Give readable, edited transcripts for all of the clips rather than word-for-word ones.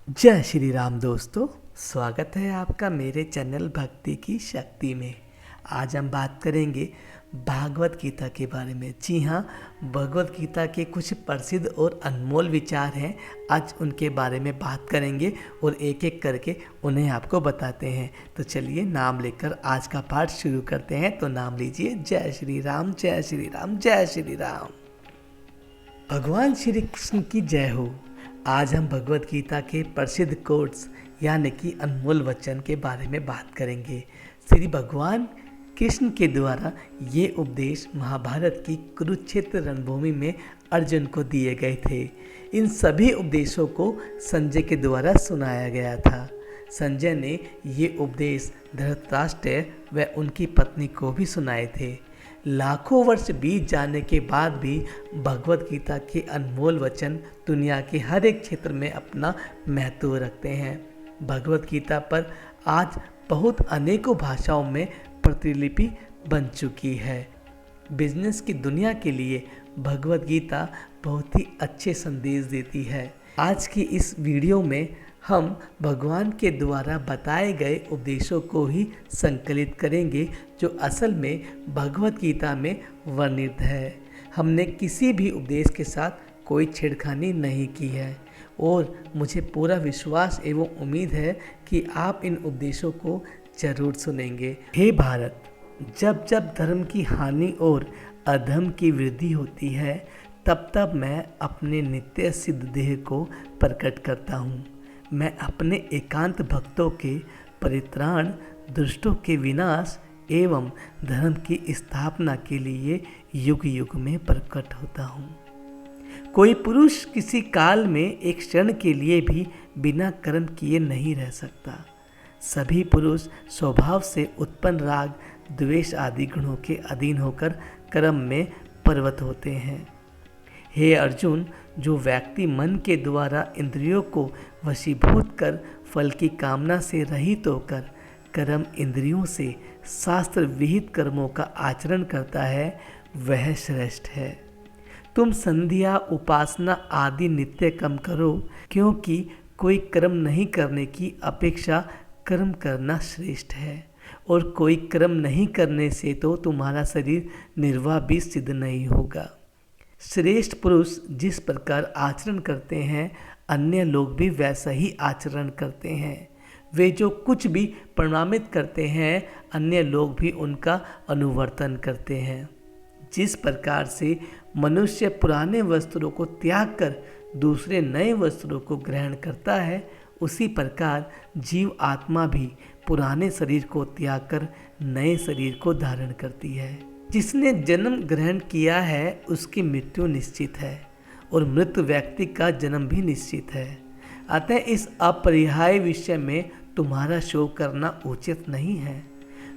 जय श्री राम दोस्तों। स्वागत है आपका मेरे चैनल भक्ति की शक्ति में। आज हम बात करेंगे भागवत गीता के बारे में। जी हाँ, भगवत गीता के कुछ प्रसिद्ध और अनमोल विचार हैं। आज उनके बारे में बात करेंगे और एक एक करके उन्हें आपको बताते हैं। तो चलिए नाम लेकर आज का पाठ शुरू करते हैं। तो नाम लीजिए, जय श्री राम, जय श्री राम, जय श्री राम। भगवान श्री कृष्ण की जय हो। आज हम भगवत गीता के प्रसिद्ध कोट्स यानी कि अनमोल वचन के बारे में बात करेंगे। श्री भगवान कृष्ण के द्वारा ये उपदेश महाभारत की कुरुक्षेत्र रणभूमि में अर्जुन को दिए गए थे। इन सभी उपदेशों को संजय के द्वारा सुनाया गया था। संजय ने ये उपदेश धृतराष्ट्र व उनकी पत्नी को भी सुनाए थे। लाखों वर्ष बीत जाने के बाद भी भगवत गीता के अनमोल वचन दुनिया के हर एक क्षेत्र में अपना महत्व रखते हैं। भगवत गीता पर आज बहुत अनेकों भाषाओं में प्रतिलिपि बन चुकी है। बिजनेस की दुनिया के लिए भगवत गीता बहुत ही अच्छे संदेश देती है। आज की इस वीडियो में हम भगवान के द्वारा बताए गए उपदेशों को ही संकलित करेंगे जो असल में भगवत गीता में वर्णित है। हमने किसी भी उपदेश के साथ कोई छेड़खानी नहीं की है और मुझे पूरा विश्वास एवं उम्मीद है कि आप इन उपदेशों को जरूर सुनेंगे। हे भारत, जब जब धर्म की हानि और अधर्म की वृद्धि होती है तब तब मैं अपने नित्य सिद्ध देह को प्रकट करता हूँ। मैं अपने एकांत भक्तों के परित्राण, दुष्टों के विनाश एवं धर्म की स्थापना के लिए युग युग में प्रकट होता हूँ। कोई पुरुष किसी काल में एक क्षण के लिए भी बिना कर्म किए नहीं रह सकता। सभी पुरुष स्वभाव से उत्पन्न राग, द्वेष आदि गुणों के अधीन होकर कर्म में प्रवृत्त होते हैं। हे अर्जुन, जो व्यक्ति मन के द्वारा इंद्रियों को वशीभूत कर फल की कामना से रहित होकर कर्म इंद्रियों से शास्त्र विहित कर्मों का आचरण करता है वह श्रेष्ठ है। तुम संध्या, उपासना आदि नित्य कर्म करो, क्योंकि कोई कर्म नहीं करने की अपेक्षा कर्म करना श्रेष्ठ है और कोई कर्म नहीं करने से तो तुम्हारा शरीर निर्वाह भी सिद्ध नहीं होगा। श्रेष्ठ पुरुष जिस प्रकार आचरण करते हैं अन्य लोग भी वैसा ही आचरण करते हैं। वे जो कुछ भी प्रमाणित करते हैं अन्य लोग भी उनका अनुवर्तन करते हैं। जिस प्रकार से मनुष्य पुराने वस्त्रों को त्याग कर दूसरे नए वस्त्रों को ग्रहण करता है, उसी प्रकार जीव आत्मा भी पुराने शरीर को त्याग कर नए शरीर को धारण करती है। जिसने जन्म ग्रहण किया है उसकी मृत्यु निश्चित है और मृत व्यक्ति का जन्म भी निश्चित है। अतः इस अपरिहार्य विषय में तुम्हारा शोक करना उचित नहीं है।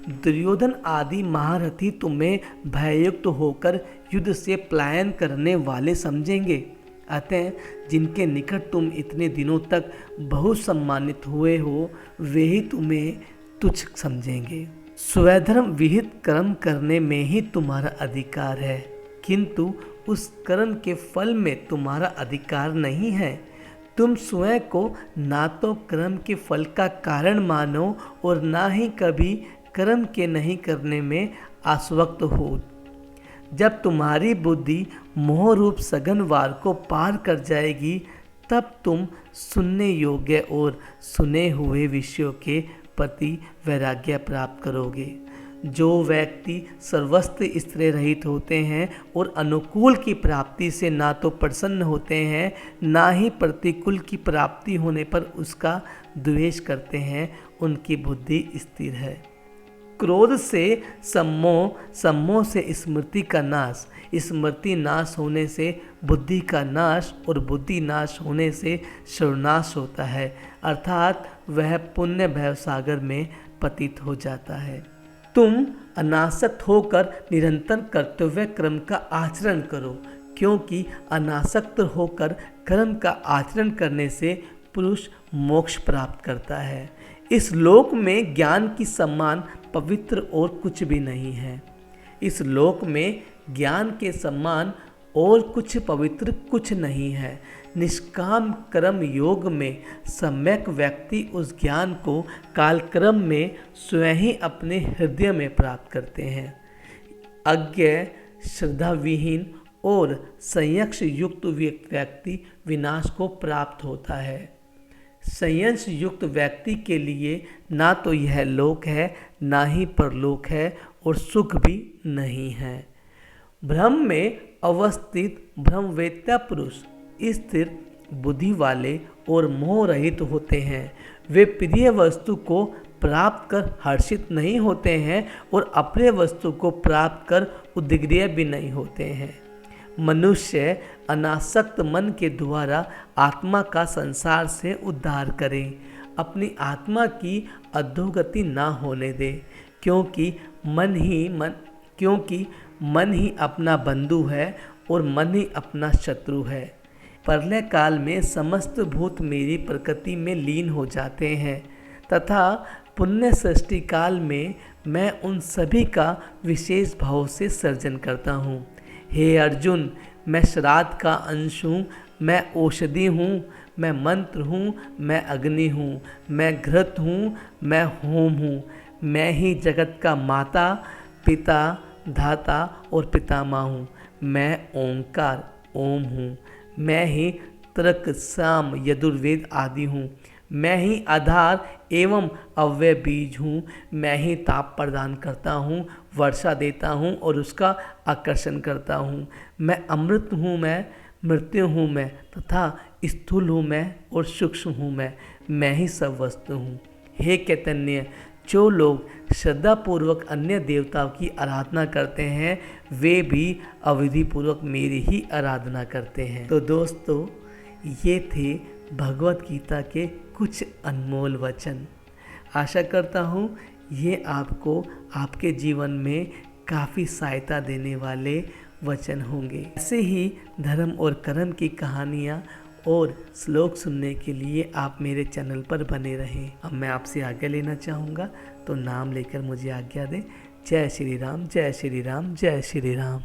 दुर्योधन आदि महारथी तुम्हें भययुक्त होकर युद्ध से पलायन करने वाले समझेंगे। अतः जिनके निकट तुम इतने दिनों तक बहुत सम्मानित हुए हो वे ही तुम्हें तुच्छ समझेंगे। स्वधर्म विहित कर्म करने में ही तुम्हारा अधिकार है, किंतु उस कर्म के फल में तुम्हारा अधिकार नहीं है। तुम स्वयं को ना तो कर्म के फल का कारण मानो और ना ही कभी कर्म के नहीं करने में आसक्त हो। जब तुम्हारी बुद्धि मोह रूप सघन वार को पार कर जाएगी तब तुम सुनने योग्य और सुने हुए विषयों के प्रति वैराग्य प्राप्त करोगे। जो व्यक्ति सर्वस्त्र स्त्री रहित होते हैं और अनुकूल की प्राप्ति से ना तो प्रसन्न होते हैं ना ही प्रतिकूल की प्राप्ति होने पर उसका द्वेष करते हैं, उनकी बुद्धि स्थिर है। क्रोध से सम्मोह, सम्मोह से स्मृति का नाश, स्मृति नाश होने से बुद्धि का नाश और बुद्धि नाश होने से सर्वनाश होता है, अर्थात वह पुण्य भव सागर में पतित हो जाता है। तुम अनासक्त होकर निरंतर कर्तव्य कर्म का आचरण करो, क्योंकि अनासक्त होकर कर्म का आचरण करने से पुरुष मोक्ष प्राप्त करता है। इस लोक में ज्ञान की समान पवित्र और कुछ भी नहीं है। इस लोक में ज्ञान के समान और कुछ पवित्र कुछ नहीं है। निष्काम कर्म योग में सम्यक व्यक्ति उस ज्ञान को कालक्रम में स्वयं ही अपने हृदय में प्राप्त करते हैं। अज्ञ, श्रद्धाविहीन और संयंश युक्त व्यक्ति विनाश को प्राप्त होता है। संयंश युक्त व्यक्ति के लिए ना तो यह लोक है, ना ही परलोक है, और सुख भी नहीं है। ब्रह्म में अवस्थित ब्रह्मवेत्ता पुरुष स्थिर बुद्धि वाले और मोह रहित होते हैं। वे प्रिय वस्तु को प्राप्त कर हर्षित नहीं होते हैं और अप्रिय वस्तु को प्राप्त कर उद्विग्न भी नहीं होते हैं। मनुष्य अनासक्त मन के द्वारा आत्मा का संसार से उद्धार करें, अपनी आत्मा की अधोगति ना होने दे, क्योंकि मन ही अपना बंधु है और मन ही अपना शत्रु है। प्रलय काल में समस्त भूत मेरी प्रकृति में लीन हो जाते हैं तथा पुण्य सृष्टि काल में मैं उन सभी का विशेष भाव से सर्जन करता हूँ। हे अर्जुन, मैं श्राद्ध का अंश हूँ, मैं औषधि हूँ, मैं मंत्र हूँ, मैं अग्नि हूँ, मैं घृत हूँ, मैं होम हूँ। मैं ही जगत का माता, पिता, धाता और पितामह हूँ। मैं ओंकार ओम हूँ। मैं ही तर्क, साम, यजुर्वेद आदि हूँ। मैं ही आधार एवं अव्यय बीज हूँ। मैं ही ताप प्रदान करता हूँ, वर्षा देता हूँ और उसका आकर्षण करता हूँ। मैं अमृत हूँ, मैं मृत्यु हूँ मैं, तथा स्थूल हूँ मैं और सूक्ष्म हूँ मैं ही सब वस्तु हूँ। हे चैतन्य, जो लोग श्रद्धापूर्वक अन्य देवताओं की आराधना करते हैं वे भी अविधिपूर्वक मेरी ही आराधना करते हैं। तो दोस्तों, ये थे भगवत गीता के कुछ अनमोल वचन। आशा करता हूँ ये आपको आपके जीवन में काफ़ी सहायता देने वाले वचन होंगे। ऐसे ही धर्म और कर्म की कहानियाँ और श्लोक सुनने के लिए आप मेरे चैनल पर बने रहें। अब मैं आपसे आज्ञा लेना चाहूँगा, तो नाम लेकर मुझे आज्ञा दें। जय श्री राम, जय श्री राम, जय श्री राम।